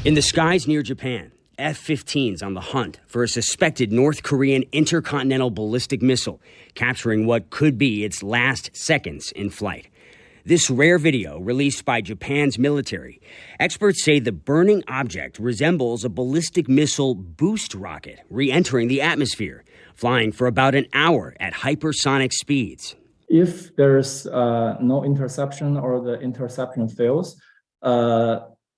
In the skies near Japan, F-15s on the hunt for a suspected North Korean intercontinental ballistic missile, capturing what could be its last seconds in flight. This rare video, released by Japan's military, experts say the burning object resembles a ballistic missile boost rocket re-entering the atmosphere, flying for about an hour at hypersonic speeds. If there's no interception or the interception fails,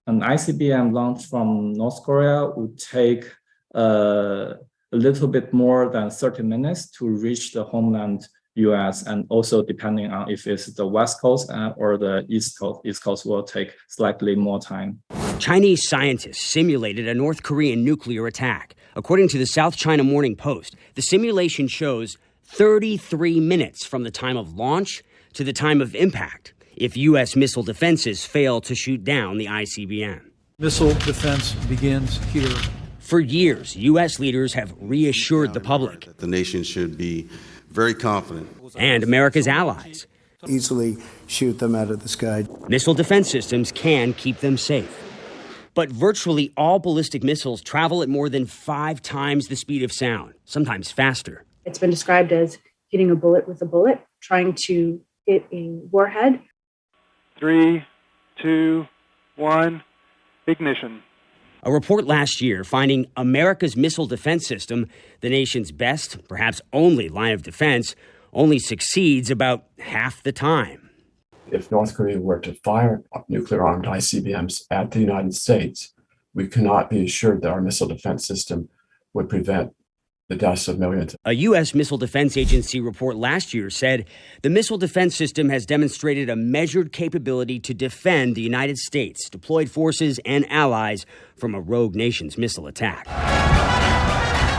an ICBM launch from North Korea would take a little bit more than 30 minutes to reach the homeland US, and also depending on if it's the West Coast or the East Coast will take slightly more time. Chinese scientists simulated a North Korean nuclear attack. According to the South China Morning Post, the simulation shows 33 minutes from the time of launch to the time of impact if U.S. missile defenses fail to shoot down the ICBM. Missile defense begins here. For years, U.S. leaders have reassured the public. The nation should be very confident. And America's allies. Easily shoot them out of the sky. Missile defense systems can keep them safe. But virtually all ballistic missiles travel at more than 5 times the speed of sound, sometimes faster. It's been described as hitting a bullet with a bullet, trying to hit a warhead. 3, 2, 1, ignition. A report last year finding America's missile defense system, the nation's best, perhaps only line of defense, only succeeds about half the time. If North Korea were to fire nuclear-armed ICBMs at the United States, we cannot be assured that our missile defense system would prevent the deaths of millions. A U.S. Missile Defense Agency report last year said the missile defense system has demonstrated a measured capability to defend the United States, deployed forces, and allies from a rogue nation's missile attack.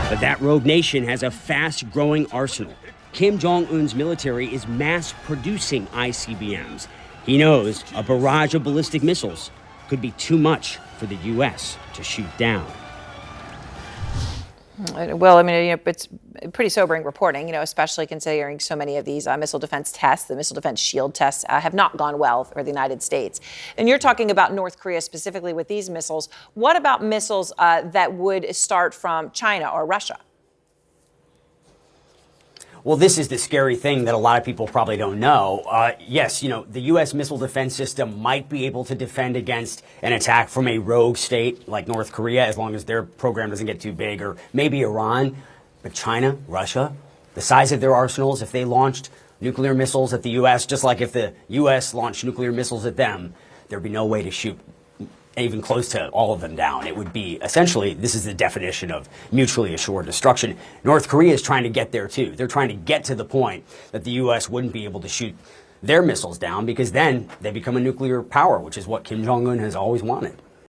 But that rogue nation has a fast-growing arsenal. Kim Jong-un's military is mass-producing ICBMs. He knows a barrage of ballistic missiles could be too much for the U.S. to shoot down. Well, I mean, it's pretty sobering reporting, especially considering so many of these missile defense tests, the missile defense shield tests, have not gone well for the United States. And you're talking about North Korea specifically with these missiles. What about missiles that would start from China or Russia? Well, this is the scary thing that a lot of people probably don't know. Yes, the U.S. missile defense system might be able to defend against an attack from a rogue state like North Korea, as long as their program doesn't get too big, or maybe Iran. But China, Russia, the size of their arsenals, if they launched nuclear missiles at the U.S., just like if the U.S. launched nuclear missiles at them, there'd be no way to shoot even close to all of them down. It would be essentially, this is the definition of mutually assured destruction. North Korea is trying to get there too. They're trying to get to the point that the U.S. wouldn't be able to shoot their missiles down, because then they become a nuclear power, which is what Kim Jong-un has always wanted.